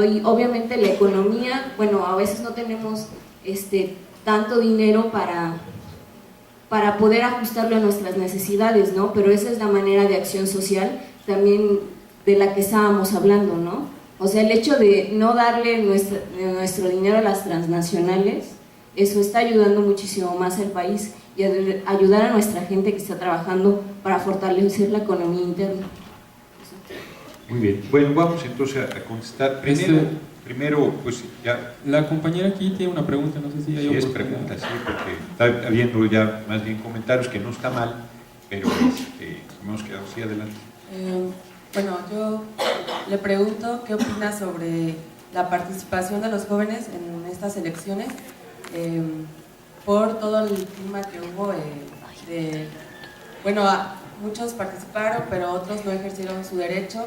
Y obviamente la economía, bueno, a veces no tenemos tanto dinero para poder ajustarlo a nuestras necesidades, ¿no? Pero esa es la manera de acción social también de la que estábamos hablando, ¿no? O sea, el hecho de no darle nuestro dinero a las transnacionales, eso está ayudando muchísimo más al país y a ayudar a nuestra gente que está trabajando para fortalecer la economía interna. Muy bien, bueno, vamos entonces a contestar. Primero, pues ya... La compañera aquí tiene una pregunta, no sé si hay es pregunta, sí, porque está habiendo ya más bien comentarios, que no está mal, pero hemos quedado así adelante. Bueno, yo le pregunto qué opina sobre la participación de los jóvenes en estas elecciones, por todo el clima que hubo bueno, muchos participaron, pero otros no ejercieron su derecho,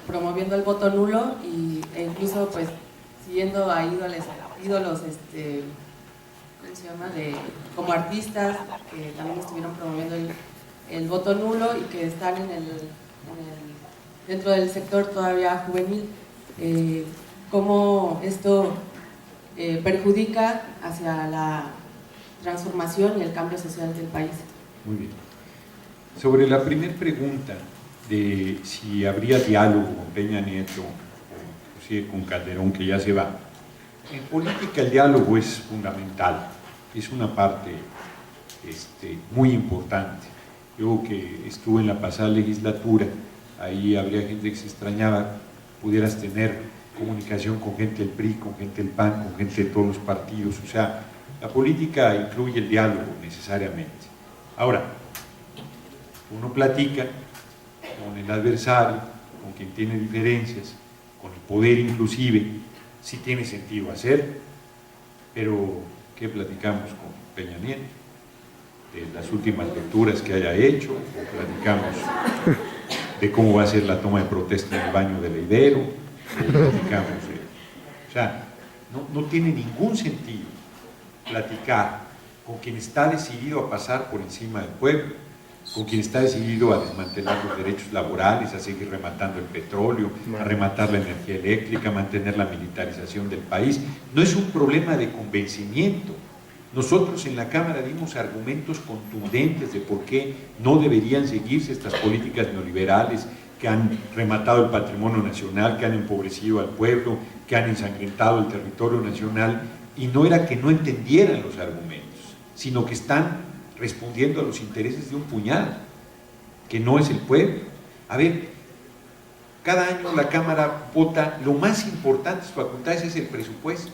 promoviendo el voto nulo e incluso pues siguiendo a ídolos, ¿cómo se llama? Como artistas que también estuvieron promoviendo el voto nulo y que están dentro del sector todavía juvenil. ¿Cómo esto perjudica hacia la transformación y el cambio social del país? Muy bien. Sobre la primera pregunta de si habría diálogo con Peña Nieto o si con Calderón, que ya se va, en política el diálogo es fundamental, es una parte muy importante. Yo que estuve en la pasada legislatura, ahí habría gente que se extrañaba, pudieras tener comunicación con gente del PRI, con gente del PAN, con gente de todos los partidos, o sea, la política incluye el diálogo necesariamente. Ahora, uno platica con el adversario, con quien tiene diferencias, con el poder inclusive, sí tiene sentido hacer, pero ¿qué platicamos con Peña Nieto? De las últimas lecturas que haya hecho, o platicamos de cómo va a ser la toma de protesta en el baño del Ibero, o platicamos o sea, no tiene ningún sentido platicar con quien está decidido a pasar por encima del pueblo, con quien está decidido a desmantelar los derechos laborales, a seguir rematando el petróleo, a rematar la energía eléctrica, a mantener la militarización del país. No es un problema de convencimiento. Nosotros en la Cámara dimos argumentos contundentes de por qué no deberían seguirse estas políticas neoliberales que han rematado el patrimonio nacional, que han empobrecido al pueblo, que han ensangrentado el territorio nacional, y no era que no entendieran los argumentos, sino que están respondiendo a los intereses de un puñado, que no es el pueblo. A ver, cada año la Cámara vota, lo más importante de sus facultades es el presupuesto.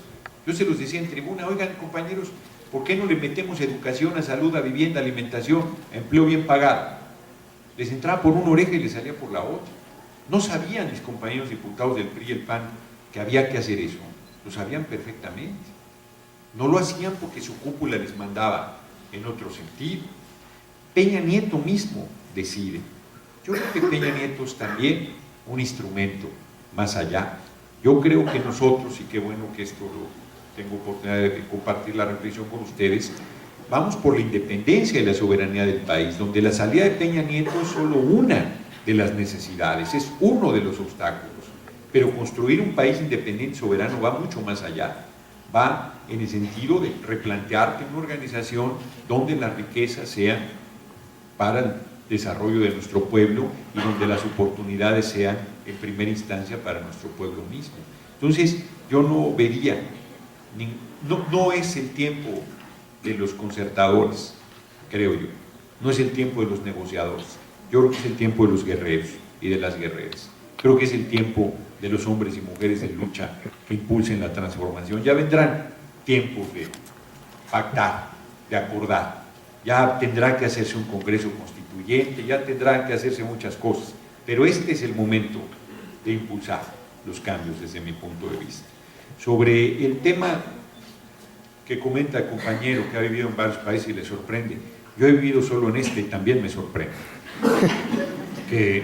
Yo se los decía en tribuna, oigan compañeros, ¿por qué no le metemos educación, a salud, a vivienda, a alimentación, a empleo bien pagado? Les entraba por una oreja y les salía por la otra. No sabían mis compañeros diputados del PRI y el PAN que había que hacer eso, lo sabían perfectamente. No lo hacían porque su cúpula les mandaba en otro sentido. Peña Nieto mismo decide. Yo creo que Peña Nieto es también un instrumento más allá. Yo creo que nosotros, y qué bueno que esto tengo oportunidad de compartir la reflexión con ustedes, vamos por la independencia y la soberanía del país, donde la salida de Peña Nieto es solo una de las necesidades, es uno de los obstáculos, pero construir un país independiente y soberano va mucho más allá, va en el sentido de replantearte una organización donde las riquezas sean para el desarrollo de nuestro pueblo y donde las oportunidades sean en primera instancia para nuestro pueblo mismo. Entonces yo no vería, no es el tiempo de los concertadores, creo yo, no es el tiempo de los negociadores, yo creo que es el tiempo de los guerreros y de las guerreras, creo que es el tiempo de los hombres y mujeres de lucha que impulsen la transformación. Ya vendrán tiempos de pactar, de acordar, ya tendrá que hacerse un congreso constituyente, ya tendrán que hacerse muchas cosas, pero este es el momento de impulsar los cambios desde mi punto de vista. Sobre el tema que comenta el compañero que ha vivido en varios países y le sorprende, yo he vivido solo en este y también me sorprende que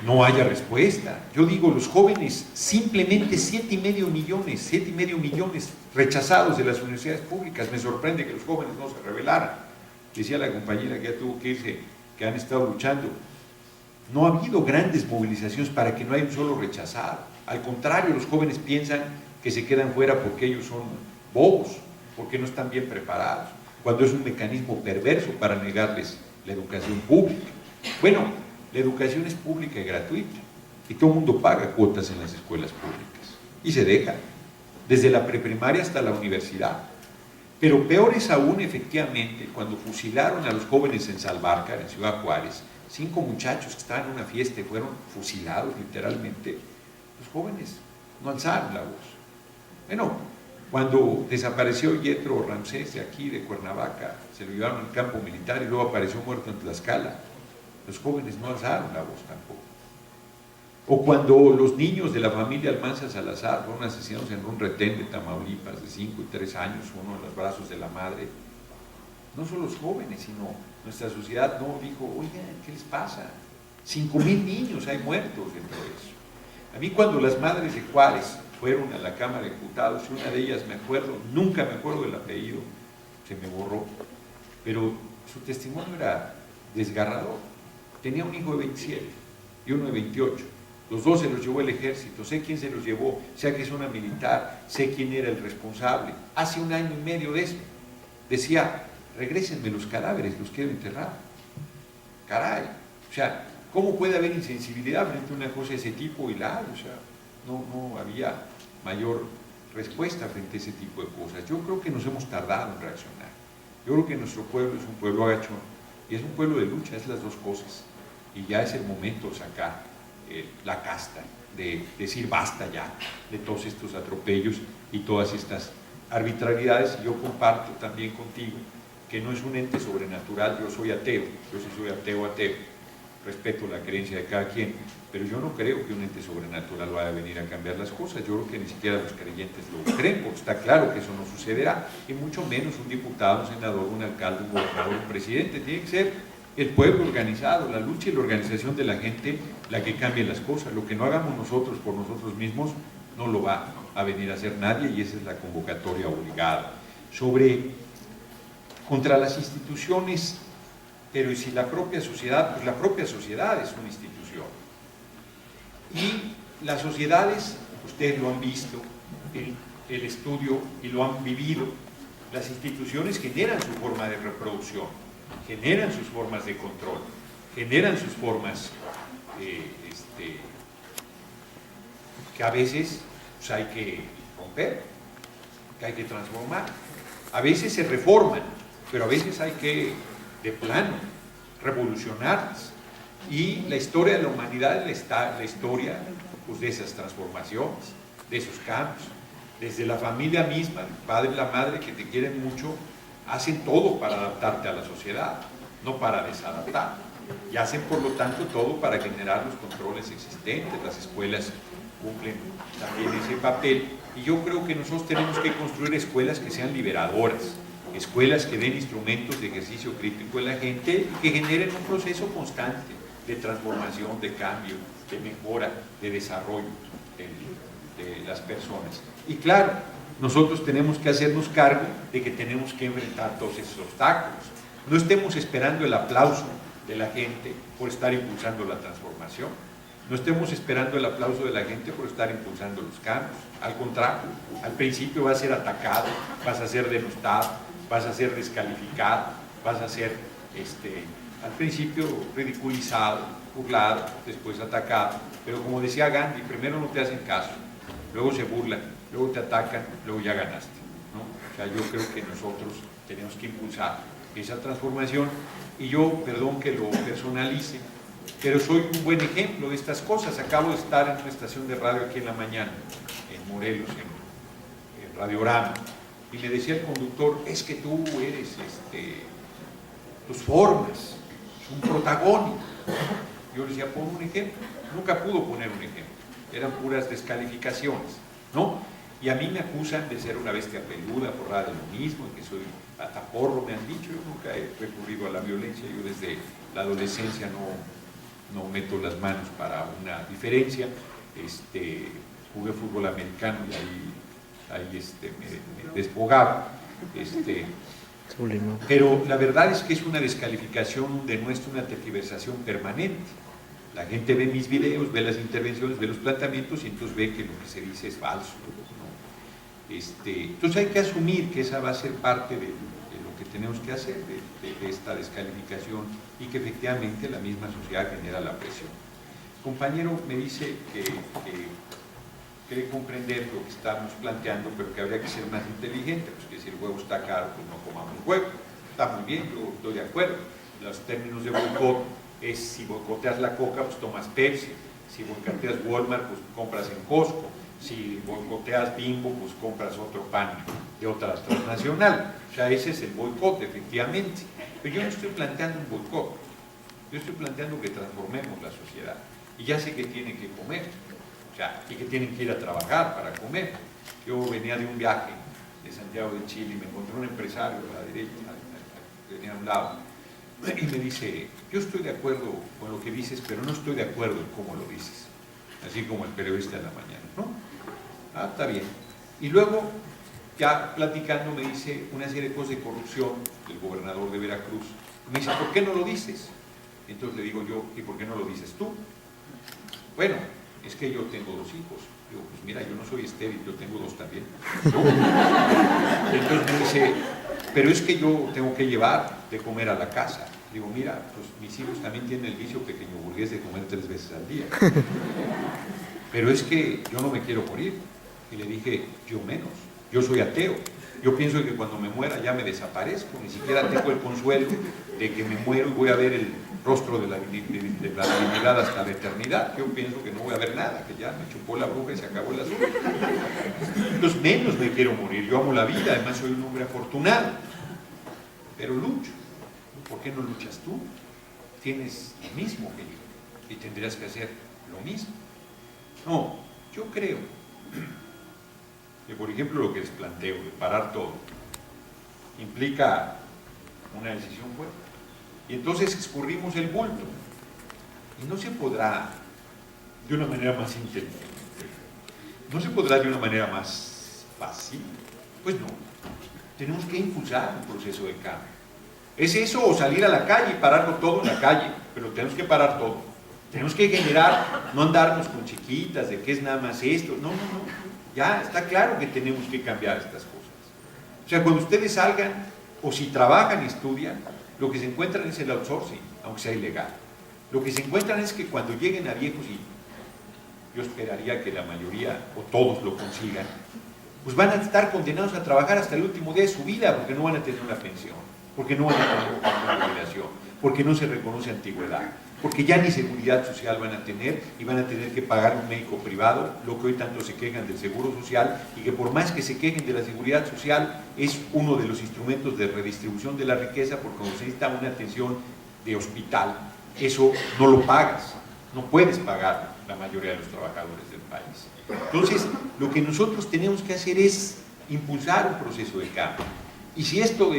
no haya respuesta. Yo digo, los jóvenes, simplemente 7,5 millones rechazados de las universidades públicas, me sorprende que los jóvenes no se rebelaran. Decía la compañera que ya tuvo que irse, que han estado luchando. No ha habido grandes movilizaciones para que no haya un solo rechazado. Al contrario, los jóvenes piensan que se quedan fuera porque ellos son bobos, porque no están bien preparados, cuando es un mecanismo perverso para negarles la educación pública. Bueno, la educación es pública y gratuita, y todo el mundo paga cuotas en las escuelas públicas, y se deja, desde la preprimaria hasta la universidad. Pero peor es aún, efectivamente, cuando fusilaron a los jóvenes en Salvarcar, en Ciudad Juárez, 5 muchachos que estaban en una fiesta y fueron fusilados literalmente. Los jóvenes no alzaron la voz. Bueno, cuando desapareció Yetro Ramsés de aquí, de Cuernavaca, se lo llevaron al campo militar y luego apareció muerto en Tlaxcala, los jóvenes no alzaron la voz tampoco. O cuando los niños de la familia Almanza Salazar fueron asesinados en un retén de Tamaulipas de 5 y 3 años, uno en los brazos de la madre, no solo los jóvenes, sino nuestra sociedad no dijo, oigan, ¿qué les pasa? 5,000 niños hay muertos dentro de eso. A mí cuando las madres de Juárez fueron a la Cámara de Diputados, y una de ellas me acuerdo, nunca me acuerdo del apellido, se me borró, pero su testimonio era desgarrador. Tenía un hijo de 27 y uno de 28. Los dos se los llevó el ejército, sé quién se los llevó, sé que es una militar, sé quién era el responsable. Hace 1 año y medio de eso, decía, regrésenme los cadáveres, los quiero enterrar. Caray, o sea, ¿cómo puede haber insensibilidad frente a una cosa de ese tipo? O sea, no había mayor respuesta frente a ese tipo de cosas. Yo creo que nos hemos tardado en reaccionar. Yo creo que nuestro pueblo es un pueblo agachón y es un pueblo de lucha, es las dos cosas. Y ya es el momento de sacar la casta, de decir basta ya de todos estos atropellos y todas estas arbitrariedades. Y yo comparto también contigo que no es un ente sobrenatural. Yo soy ateo, yo sí soy ateo, respeto la creencia de cada quien, pero yo no creo que un ente sobrenatural vaya a venir a cambiar las cosas. Yo creo que ni siquiera los creyentes lo creen, porque está claro que eso no sucederá, y mucho menos un diputado, un senador, un alcalde, un gobernador, un presidente. Tiene que ser el pueblo organizado, la lucha y la organización de la gente la que cambie las cosas. Lo que no hagamos nosotros por nosotros mismos no lo va a venir a hacer nadie, y esa es la convocatoria obligada. Contra las instituciones, pero ¿y si la propia sociedad? Pues la propia sociedad es una institución. Y las sociedades, ustedes lo han visto, el estudio, y lo han vivido, las instituciones generan su forma de reproducción, generan sus formas de control, generan sus formas que a veces pues, hay que romper, que hay que transformar. A veces se reforman, pero a veces hay que, de plano, revolucionarlas. Y la historia de la humanidad es la historia pues, de esas transformaciones, de esos cambios. Desde la familia misma, el padre y la madre que te quieren mucho, hacen todo para adaptarte a la sociedad, no para desadaptar. Y hacen, por lo tanto, todo para generar los controles existentes. Las escuelas cumplen también ese papel. Y yo creo que nosotros tenemos que construir escuelas que sean liberadoras, escuelas que den instrumentos de ejercicio crítico en la gente y que generen un proceso constante de transformación, de cambio, de mejora, de desarrollo de las personas. Y claro, nosotros tenemos que hacernos cargo de que tenemos que enfrentar todos esos obstáculos. No estemos esperando el aplauso de la gente por estar impulsando la transformación. No estemos esperando el aplauso de la gente por estar impulsando los cambios. Al contrario, al principio vas a ser atacado, vas a ser denostado, vas a ser descalificado, vas a ser al principio ridiculizado, burlado, después atacado. Pero como decía Gandhi, primero no te hacen caso, luego se burlan, luego te atacan, luego ya ganaste, ¿no? O sea, yo creo que nosotros tenemos que impulsar esa transformación. Y yo, perdón que lo personalice, pero soy un buen ejemplo de estas cosas. Acabo de estar en una estación de radio aquí en la mañana, en Morelos, en Radiorama, y me decía el conductor, es que tú eres, tus formas, un protagónico. Yo le decía, pon un ejemplo. Nunca pudo poner un ejemplo, eran puras descalificaciones, ¿no? Y a mí me acusan de ser una bestia peluda, forrada de lo mismo, que soy ataporro, me han dicho. Yo nunca he recurrido a la violencia, yo desde la adolescencia no meto las manos para una diferencia. Jugué fútbol americano y ahí me desfogaba. Pero la verdad es que es una descalificación de nuestra, una tergiversación permanente. La gente ve mis videos, ve las intervenciones, ve los planteamientos y entonces ve que lo que se dice es falso, ¿no? Entonces hay que asumir que esa va a ser parte de lo que tenemos que hacer, de esta descalificación, y que efectivamente la misma sociedad genera la presión. El compañero me dice que cree comprender lo que estamos planteando, pero que habría que ser más inteligente, pues que si el huevo está caro, pues no comamos huevo. Está muy bien, yo estoy de acuerdo. Los términos de boicot es: si boicoteas la Coca, pues tomas Pepsi; si boicoteas Walmart, pues compras en Costco; si boicoteas Bimbo, pues compras otro pan de otra transnacional. O sea, ese es el boicot, efectivamente. Pero yo no estoy planteando un boicot, yo estoy planteando que transformemos la sociedad. Y ya sé que tienen que comer, o sea, y que tienen que ir a trabajar para comer. Yo venía de un viaje de Santiago de Chile y me encontré un empresario a la derecha, venía a un lado, y me dice: yo estoy de acuerdo con lo que dices, pero no estoy de acuerdo en cómo lo dices. Así como el periodista de la mañana, ¿no? Ah, está bien. Y luego, ya platicando, me dice una serie de cosas de corrupción del gobernador de Veracruz. Me dice: ¿por qué no lo dices? Entonces le digo yo: ¿y por qué no lo dices tú? Bueno, es que yo tengo 2 hijos. Digo: pues mira, yo no soy estéril, yo tengo 2 también, ¿no? Y entonces me dice: pero es que yo tengo que llevar de comer a la casa. Digo: mira, pues mis hijos también tienen el vicio pequeño burgués de comer 3 veces al día. Pero es que yo no me quiero morir. Y le dije: yo menos, yo soy ateo. Yo pienso que cuando me muera ya me desaparezco, ni siquiera tengo el consuelo de que me muero y voy a ver el rostro de la divinidad hasta la eternidad. Yo pienso que no voy a ver nada, que ya me chupó la bruja y se acabó el asunto. Entonces menos me quiero morir. Yo amo la vida, además soy un hombre afortunado, pero lucho. ¿Por qué no luchas tú? Tienes lo mismo que yo y tendrías que hacer lo mismo. No, yo creo que, por ejemplo, lo que les planteo de parar todo implica una decisión fuerte, y entonces escurrimos el bulto, y no se podrá de una manera más inteligente, no se podrá de una manera más fácil. Pues no, tenemos que impulsar un proceso de cambio. ¿Es eso o salir a la calle y pararlo todo en la calle? Pero tenemos que parar todo. Tenemos que generar, no andarnos con chiquitas de que es nada más esto. No, no, no. Ya está claro que tenemos que cambiar estas cosas. O sea, cuando ustedes salgan, o si trabajan y estudian, lo que se encuentran es el outsourcing, aunque sea ilegal. Lo que se encuentran es que cuando lleguen a viejos, y yo esperaría que la mayoría o todos lo consigan, pues van a estar condenados a trabajar hasta el último día de su vida, porque no van a tener una pensión, porque no van a tener una jubilación, porque no se reconoce antigüedad, porque ya ni seguridad social van a tener y van a tener que pagar un médico privado, lo que hoy tanto se quejan del seguro social, y que por más que se quejen de la seguridad social, es uno de los instrumentos de redistribución de la riqueza, porque cuando se necesita una atención de hospital, eso no lo pagas, no puedes pagar la mayoría de los trabajadores del país. Entonces, lo que nosotros tenemos que hacer es impulsar un proceso de cambio. Y si esto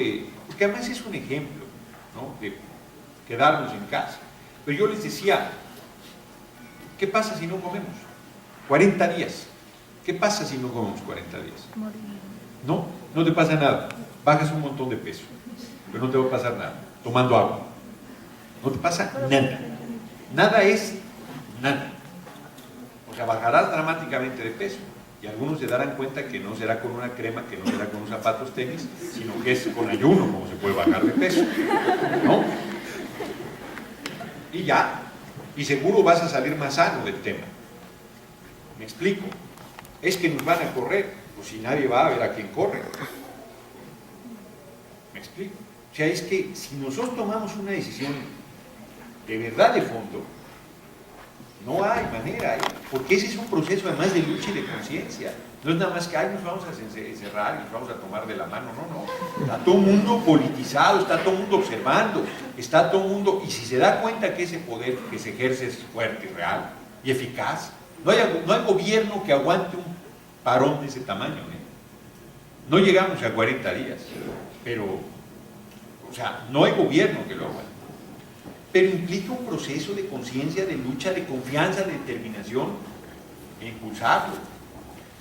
porque además es un ejemplo, ¿no?, de quedarnos en casa. Pero yo les decía, ¿qué pasa si no comemos? 40 días. ¿Qué pasa si no comemos 40 días? No, no te pasa nada. Bajas un montón de peso, pero no te va a pasar nada. Tomando agua. No te pasa nada. Nada es nada. O sea, bajarás dramáticamente de peso. Y algunos se darán cuenta que no será con una crema, que no será con unos zapatos tenis, sino que es con ayuno como se puede bajar de peso, ¿no? Y ya, y seguro vas a salir más sano del tema. ¿Me explico? Es que nos van a correr, pues si nadie va a ver a quién corre. ¿Me explico? O sea, es que si nosotros tomamos una decisión de verdad de fondo, no hay manera, porque ese es un proceso además de lucha y de conciencia. No es nada más que nos vamos a encerrar y nos vamos a tomar de la mano, no. Está todo el mundo politizado, está todo el mundo observando, está todo el mundo, y si se da cuenta que ese poder que se ejerce es fuerte, real y eficaz, no hay gobierno que aguante un parón de ese tamaño, ¿eh? No llegamos a 40 días, pero, o sea, no hay gobierno que lo aguante. Pero implica un proceso de conciencia, de lucha, de confianza, de determinación, e impulsarlo.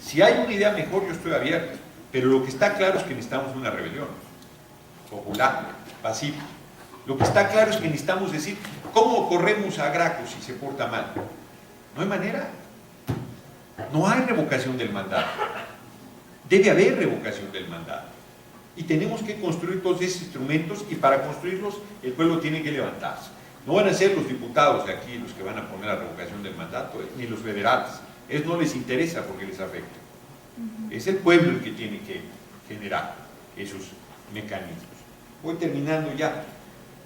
Si hay una idea mejor, yo estoy abierto, pero lo que está claro es que necesitamos una rebelión popular, pacífica. Lo que está claro es que necesitamos decir, ¿Cómo corremos a Graco si se porta mal? No hay manera. No hay revocación del mandato. Debe haber revocación del mandato. Y tenemos que construir todos esos instrumentos, y para construirlos el pueblo tiene que levantarse. No van a ser los diputados de aquí los que van a poner la revocación del mandato, ni los federales. Eso no les interesa porque les afecta. Es el pueblo el que tiene que generar esos mecanismos. Voy terminando ya.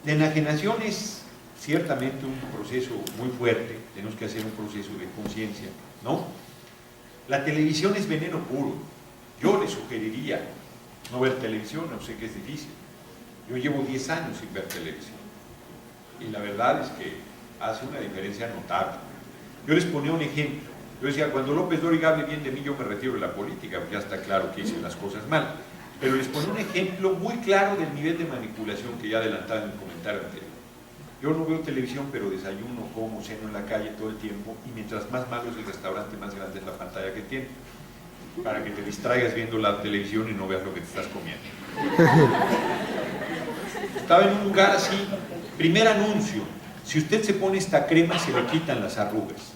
La enajenación es ciertamente un proceso muy fuerte. Tenemos que hacer un proceso de conciencia, ¿no? La televisión es veneno puro. Yo le sugeriría no ver televisión, no sé que es difícil. Yo llevo 10 años sin ver televisión y la verdad es que hace una diferencia notable. Yo les ponía un ejemplo. Yo decía, cuando López Dóriga hable bien de mí, yo me retiro de la política, porque ya está claro que hice las cosas mal. Pero les ponía un ejemplo muy claro del nivel de manipulación que ya adelantaba en el comentario anterior. Yo no veo televisión, pero desayuno, como, ceno en la calle todo el tiempo, y mientras más malo es el restaurante, más grande es la pantalla que tiene, para que te distraigas viendo la televisión y no veas lo que te estás comiendo. Estaba en un lugar así, primer anuncio: si usted se pone esta crema se le quitan las arrugas.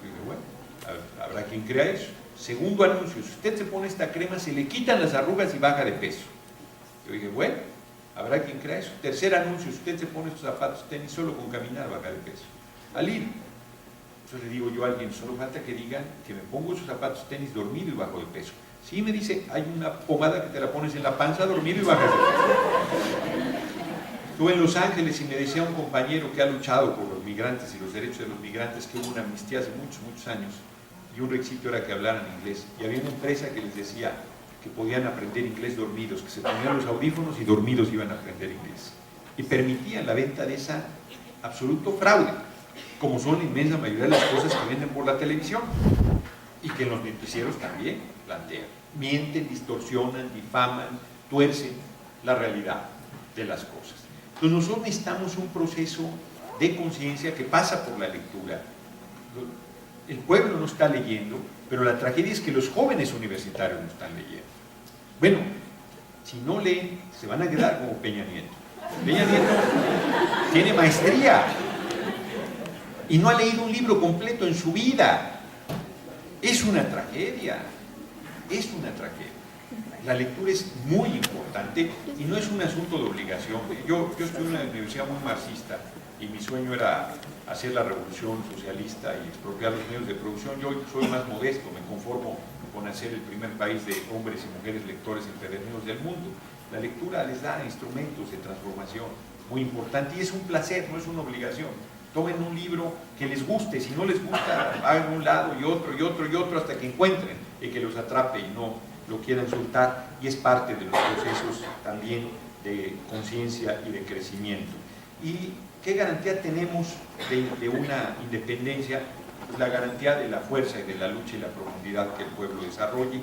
Y dije, bueno, habrá quien crea eso. Segundo anuncio: si usted se pone esta crema se le quitan las arrugas y baja de peso. Yo dije, bueno, habrá quien crea eso. Tercer anuncio: si usted se pone estos zapatos tenis, solo con caminar baja de peso. Al ir, entonces le digo yo a alguien, solo falta que digan que me pongo esos zapatos tenis dormido y bajo de peso. Sí, me dice, hay una pomada que te la pones en la panza dormido y bajas de peso. Estuve en Los Ángeles y me decía un compañero que ha luchado por los migrantes y los derechos de los migrantes, que hubo una amnistía hace muchos años, y un requisito era que hablaran inglés, y había una empresa que les decía que podían aprender inglés dormidos, que se ponían los audífonos y dormidos iban a aprender inglés, y permitían la venta de esa absoluto fraude, como son la inmensa mayoría de las cosas que venden por la televisión y que los noticieros también plantean. Mienten, distorsionan, difaman, tuercen la realidad de las cosas. Entonces nosotros necesitamos un proceso de conciencia que pasa por la lectura. El pueblo no está leyendo, pero la tragedia es que los jóvenes universitarios no están leyendo. Bueno, si no leen, se van a quedar como Peña Nieto. Peña Nieto tiene maestría y no ha leído un libro completo en su vida. Es una tragedia, es una tragedia. La lectura es muy importante y no es un asunto de obligación. Yo estudié en una universidad muy marxista y mi sueño era hacer la revolución socialista y expropiar los medios de producción. Yo soy más modesto, me conformo con hacer el primer país de hombres y mujeres lectores empedernidos del mundo. La lectura les da instrumentos de transformación muy importante y es un placer, no es una obligación. Tomen un libro que les guste, si no les gusta, hagan un lado y otro y otro y otro hasta que encuentren el que los atrape y no lo quieran soltar, y es parte de los procesos también de conciencia y de crecimiento. ¿Y qué garantía tenemos de una independencia? Pues la garantía de la fuerza y de la lucha y la profundidad que el pueblo desarrolle.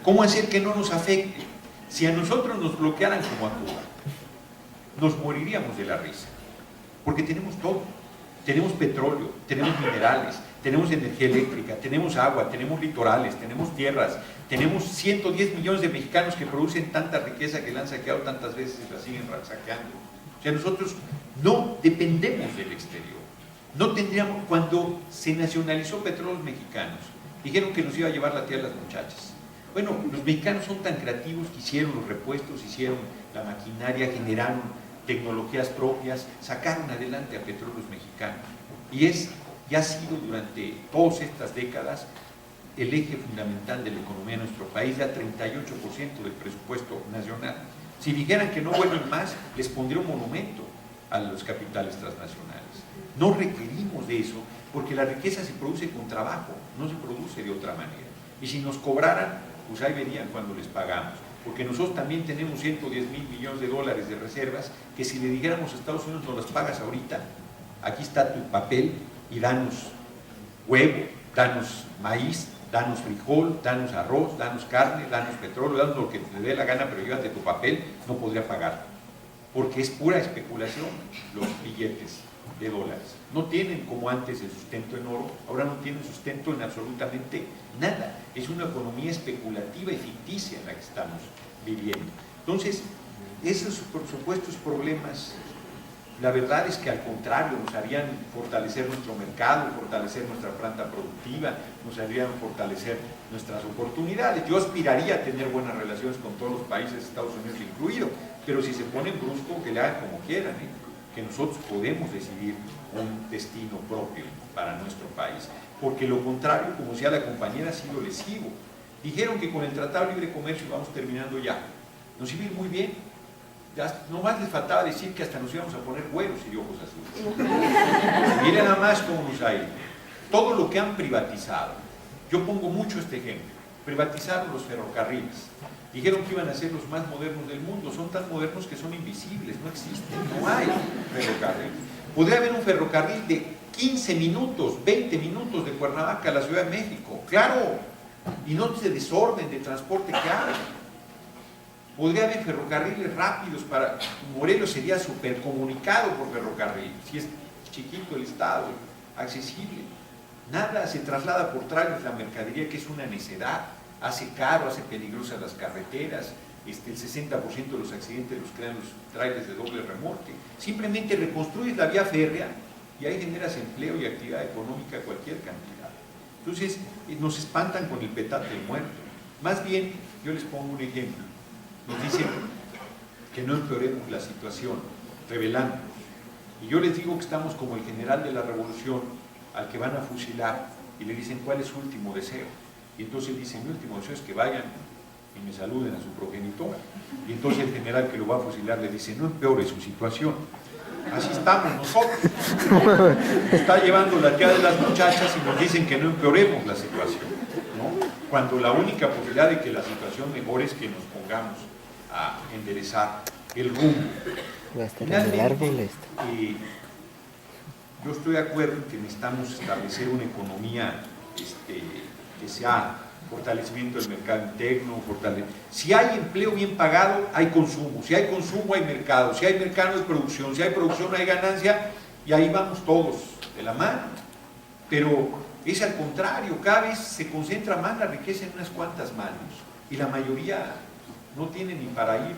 ¿Cómo hacer que no nos afecte? Si a nosotros nos bloquearan como a Cuba, nos moriríamos de la risa, porque tenemos todo. Tenemos petróleo, tenemos minerales, tenemos energía eléctrica, tenemos agua, tenemos litorales, tenemos tierras, tenemos 110 millones de mexicanos que producen tanta riqueza que la han saqueado tantas veces y la siguen saqueando. O sea, nosotros no dependemos del exterior. No tendríamos, cuando se nacionalizó Petróleos Mexicanos, dijeron que nos iba a llevar la tierra a las muchachas. Bueno, los mexicanos son tan creativos que hicieron los repuestos, hicieron la maquinaria, generaron tecnologías propias, sacaron adelante a Petróleos Mexicanos. Y ha sido durante todas estas décadas el eje fundamental de la economía de nuestro país, da 38% del presupuesto nacional. Si dijeran que no vuelven más, les pondría un monumento a los capitales transnacionales. No requerimos de eso, porque la riqueza se produce con trabajo, no se produce de otra manera. Y si nos cobraran, pues ahí verían cuando les pagamos. Porque nosotros también tenemos 110 mil millones de dólares de reservas, que si le dijéramos a Estados Unidos, nos las pagas ahorita, aquí está tu papel y danos huevo, danos maíz, danos frijol, danos arroz, danos carne, danos petróleo, danos lo que te dé la gana, pero llévate tu papel, no podría pagar, porque es pura especulación los billetes de dólares. No tienen como antes el sustento en oro, ahora no tienen sustento en absolutamente nada. Es una economía especulativa y ficticia en la que estamos viviendo. Entonces, esos supuestos problemas La verdad es que al contrario, nos harían fortalecer nuestro mercado, fortalecer nuestra planta productiva, nos harían fortalecer nuestras oportunidades. Yo aspiraría a tener buenas relaciones con todos los países, Estados Unidos incluido, pero si se ponen brusco, que le hagan como quieran, que nosotros podemos decidir un destino propio para nuestro país. Porque lo contrario, como decía la compañera, ha sido lesivo. Dijeron que con el Tratado de Libre Comercio, vamos terminando ya, nos iba a ir muy bien. Ya, nomás les faltaba decir que hasta nos íbamos a poner güeros y ojos azules. Miren nada más cómo nos ha ido. Todo lo que han privatizado. Yo pongo mucho este ejemplo. Privatizaron los ferrocarriles. Dijeron que iban a ser los más modernos del mundo. Son tan modernos que son invisibles, no existen, no hay ferrocarril. Podría haber un ferrocarril de 15 minutos, 20 minutos de Cuernavaca a la Ciudad de México, claro, y no ese desorden de transporte que hay. Podría haber ferrocarriles rápidos para... Morelos sería supercomunicado por ferrocarril, si es chiquito el estado, accesible. Nada, se traslada por trailers la mercadería, que es una necedad, hace caro, hace peligrosas las carreteras, el 60% de los accidentes los crean los trailers de doble remolque. Simplemente reconstruyes la vía férrea y ahí generas empleo y actividad económica de cualquier cantidad. Entonces, nos espantan con el petate del muerto. Más bien, yo les pongo un ejemplo. Nos dicen que no empeoremos la situación, revelándonos. Y yo les digo que estamos como el general de la revolución al que van a fusilar y le dicen cuál es su último deseo. Y entonces él dice, mi último deseo es que vayan y me saluden a su progenitora. Y entonces el general que lo va a fusilar le dice, no empeore su situación. Así estamos nosotros. Está llevando la tía de las muchachas y nos dicen que no empeoremos la situación, ¿no? Cuando la única posibilidad de que la situación mejore es que nos pongamos a enderezar el rumbo. Finalmente, yo estoy de acuerdo en que necesitamos establecer una economía que sea fortalecimiento del mercado interno, si hay empleo bien pagado, hay consumo, si hay consumo hay mercado, si hay mercado hay producción, si hay producción hay ganancia, y ahí vamos todos de la mano. Pero es al contrario, cada vez se concentra más la riqueza en unas cuantas manos, y la mayoría no tiene ni para ir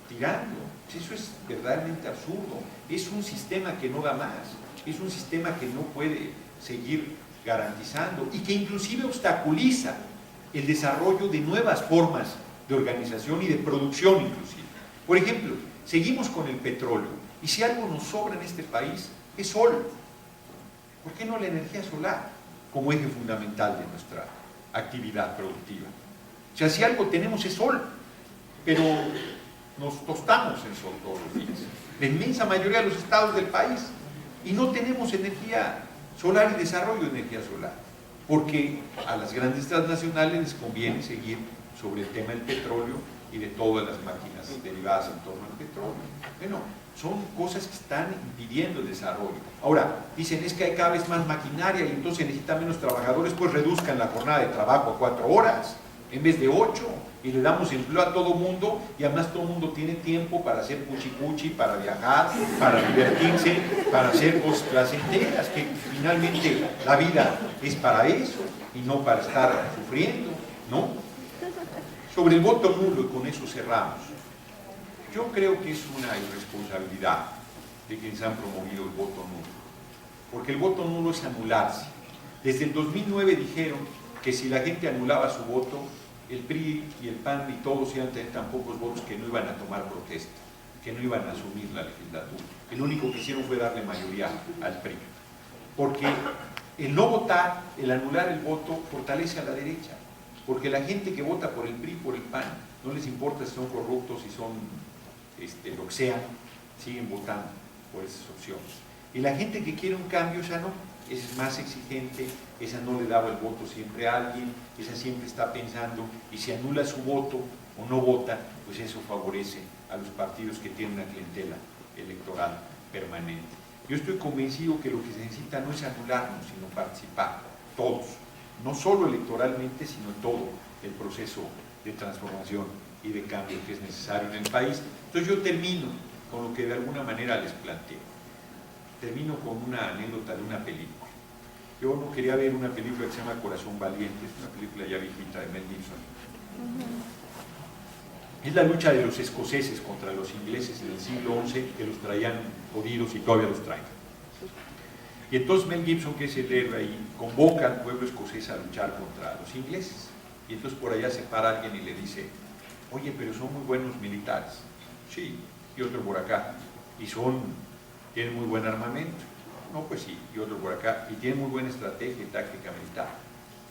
tirando. Eso es verdaderamente absurdo. Es un sistema que no da más, es un sistema que no puede seguir garantizando y que inclusive obstaculiza el desarrollo de nuevas formas de organización y de producción inclusive. Por ejemplo, seguimos con el petróleo y si algo nos sobra en este país es sol. ¿Por qué no la energía solar como eje fundamental de nuestra actividad productiva? O sea, si algo tenemos es sol, pero nos tostamos en sol todos los días. La inmensa mayoría de los estados del país, y no tenemos energía solar y desarrollo de energía solar, porque a las grandes transnacionales les conviene seguir sobre el tema del petróleo y de todas las máquinas derivadas en torno al petróleo. Bueno, son cosas que están impidiendo el desarrollo. Ahora, dicen, es que hay cada vez más maquinaria y entonces necesitan menos trabajadores, pues reduzcan la jornada de trabajo a 4 horas en vez de 8, y le damos empleo a todo mundo, y además todo mundo tiene tiempo para hacer cuchicuchi, para viajar, para divertirse, para hacer cosas placenteras, que finalmente la vida es para eso, y no para estar sufriendo, ¿no? Sobre el voto nulo, y con eso cerramos, yo creo que es una irresponsabilidad de quienes han promovido el voto nulo, porque el voto nulo es anularse. Desde el 2009 dijeron que si la gente anulaba su voto, el PRI y el PAN y todos iban a tener tan pocos votos que no iban a tomar protesta, que no iban a asumir la legislatura. El único que hicieron fue darle mayoría al PRI. Porque el no votar, el anular el voto, fortalece a la derecha. Porque la gente que vota por el PRI, por el PAN, no les importa si son corruptos, si son lo que sean, siguen votando por esas opciones. Y la gente que quiere un cambio ya no, es más exigente, esa no le daba el voto siempre a alguien, esa siempre está pensando, y si anula su voto o no vota, pues eso favorece a los partidos que tienen una clientela electoral permanente. Yo estoy convencido que lo que se necesita no es anularnos, sino participar, todos, no solo electoralmente, sino en todo el proceso de transformación y de cambio que es necesario en el país. Entonces yo termino con lo que de alguna manera les planteo. Termino con una anécdota de una película. Yo no quería ver una película que se llama Corazón Valiente, es una película ya viejita de Mel Gibson. Es la lucha de los escoceses contra los ingleses en el siglo XI, que los traían jodidos y todavía los traen. Y entonces Mel Gibson, que es el héroe ahí, convoca al pueblo escocés a luchar contra los ingleses. Y entonces por allá se para alguien y le dice, oye, pero son muy buenos militares. Sí, y otro por acá. Y tienen muy buen armamento. No, pues sí, y otro por acá. Y tienen muy buena estrategia y táctica militar.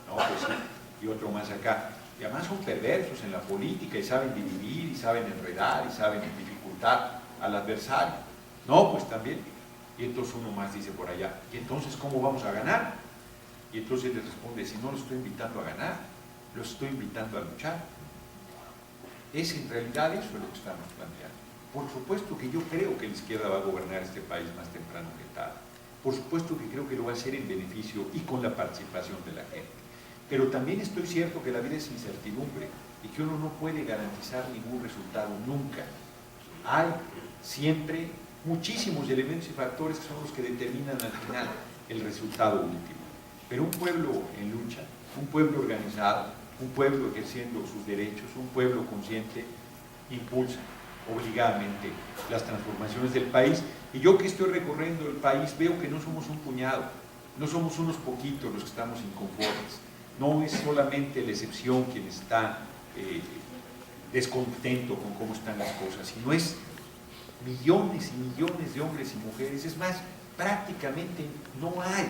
No, pues sí, y otro más acá. Y además son perversos en la política y saben dividir y saben enredar y saben dificultar al adversario. No, pues también. Y entonces uno más dice por allá, ¿y entonces cómo vamos a ganar? Y entonces le responde, si no lo estoy invitando a ganar, lo estoy invitando a luchar. Es en realidad eso lo que estamos planteando. Por supuesto que yo creo que la izquierda va a gobernar este país más temprano que tarde. Por supuesto que creo que lo va a hacer en beneficio y con la participación de la gente. Pero también estoy cierto que la vida es incertidumbre y que uno no puede garantizar ningún resultado nunca. Hay siempre muchísimos elementos y factores que son los que determinan al final el resultado último. Pero un pueblo en lucha, un pueblo organizado, un pueblo ejerciendo sus derechos, un pueblo consciente, impulsa obligadamente las transformaciones del país. Y yo que estoy recorriendo el país veo que no somos un puñado, no somos unos poquitos los que estamos inconformes. No es solamente la excepción quien está descontento con cómo están las cosas, sino es millones y millones de hombres y mujeres. Es más, prácticamente no hay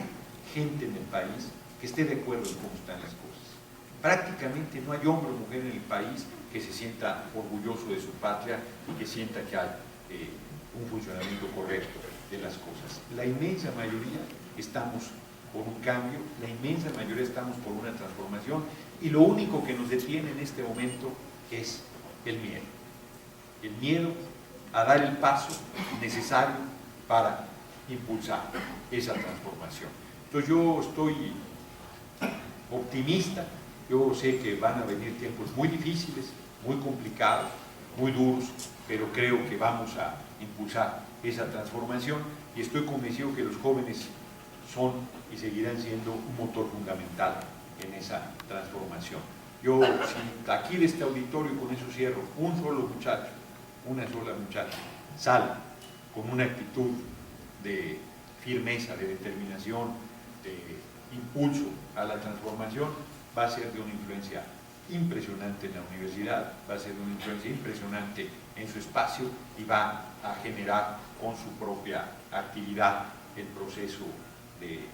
gente en el país que esté de acuerdo en cómo están las cosas. Prácticamente no hay hombre o mujer en el país que se sienta orgulloso de su patria y que sienta que hay un funcionamiento correcto de las cosas. La inmensa mayoría estamos por un cambio, la inmensa mayoría estamos por una transformación, y lo único que nos detiene en este momento es el miedo a dar el paso necesario para impulsar esa transformación. Entonces yo estoy optimista, yo sé que van a venir tiempos muy difíciles, muy complicados, muy duros, pero creo que vamos a impulsar esa transformación y estoy convencido que los jóvenes son y seguirán siendo un motor fundamental en esa transformación. Yo, si aquí de este auditorio, y con eso cierro, un solo muchacho, una sola muchacha, sale con una actitud de firmeza, de determinación, de impulso a la transformación, va a ser de una influencia impresionante en la universidad, va a ser de una influencia impresionante en su espacio y va a generar con su propia actividad el proceso de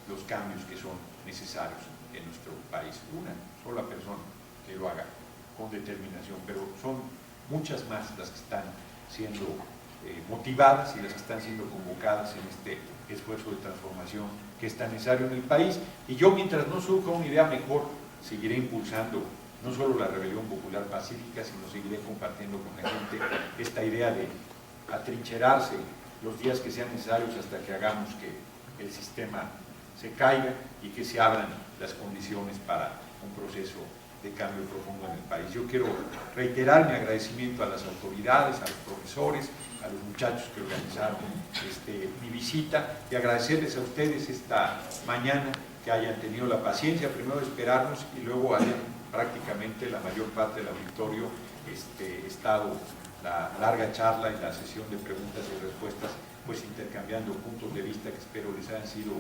los cambios que son necesarios en nuestro país. Una sola persona que lo haga con determinación, pero son muchas más las que están siendo motivadas y las que están siendo convocadas en este esfuerzo de transformación que es tan necesario en el país. Y yo, mientras no surja una idea mejor, seguiré impulsando no solo la rebelión popular pacífica, sino seguiré compartiendo con la gente esta idea de atrincherarse los días que sean necesarios hasta que hagamos que el sistema se caiga y que se abran las condiciones para un proceso de cambio profundo en el país. Yo quiero reiterar mi agradecimiento a las autoridades, a los profesores, a los muchachos que organizaron mi visita, y agradecerles a ustedes esta mañana que hayan tenido la paciencia primero de esperarnos y luego hayan prácticamente la mayor parte del auditorio estado la larga charla y la sesión de preguntas y respuestas, pues intercambiando puntos de vista que espero les hayan sido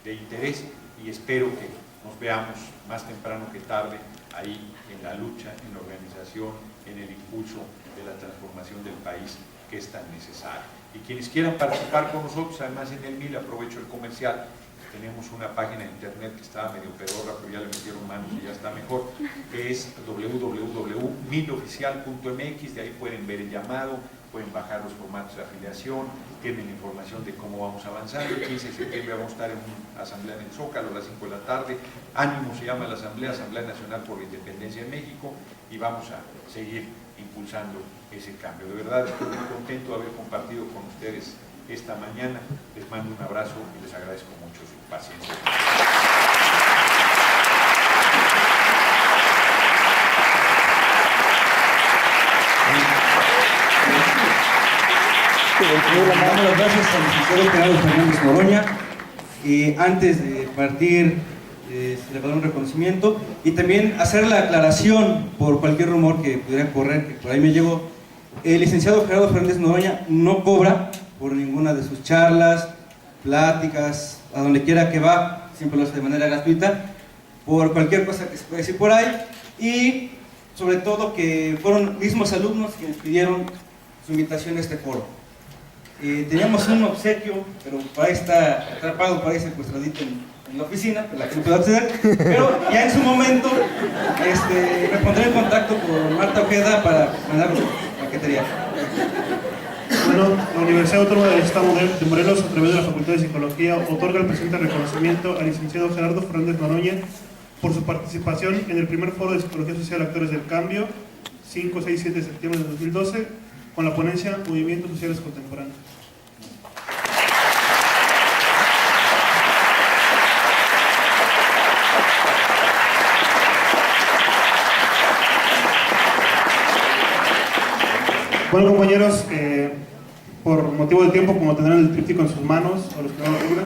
de interés, y espero que nos veamos más temprano que tarde ahí en la lucha, en la organización, en el impulso de la transformación del país que es tan necesario. Y quienes quieran participar con nosotros, además en el MIL, aprovecho el comercial, tenemos una página de internet que estaba medio pedorra, pero ya le metieron manos y ya está mejor, que es www.miloficial.mx. De ahí pueden ver el llamado, pueden bajar los formatos de afiliación, tienen información de cómo vamos avanzando. El 15 de septiembre vamos a estar en una asamblea en el Zócalo a las 5 de la tarde. Ánimo se llama la Asamblea Nacional por la Independencia en México, y vamos a seguir impulsando ese cambio. De verdad estoy muy contento de haber compartido con ustedes esta mañana. Les mando un abrazo y les agradezco mucho su paciencia. Damos las gracias al licenciado Gerardo Fernández Noroña. Antes de partir le va a dar un reconocimiento y también hacer la aclaración por cualquier rumor que pudiera correr, que por ahí me llegó. El licenciado Gerardo Fernández Noroña no cobra por ninguna de sus charlas, pláticas, a donde quiera que va, siempre lo hace de manera gratuita, por cualquier cosa que se pueda decir por ahí, y sobre todo que fueron mismos alumnos quienes pidieron su invitación a este foro. Teníamos un obsequio, pero por ahí está atrapado, por ahí secuestradito en la oficina, por la que no puedo acceder, pero ya en su momento me pondré en contacto con Marta Ojeda para mandar la paquetería. Bueno, la Universidad Autónoma del Estado de Morelos, a través de la Facultad de Psicología, otorga el presente reconocimiento al licenciado Gerardo Fernández Noroña por su participación en el primer foro de Psicología Social Actores del Cambio, 5, 6, 7 de septiembre de 2012, con la ponencia Movimientos Sociales Contemporáneos. Bueno, compañeros, por motivo del tiempo, como tendrán el tríptico en sus manos, a los que no lo logran,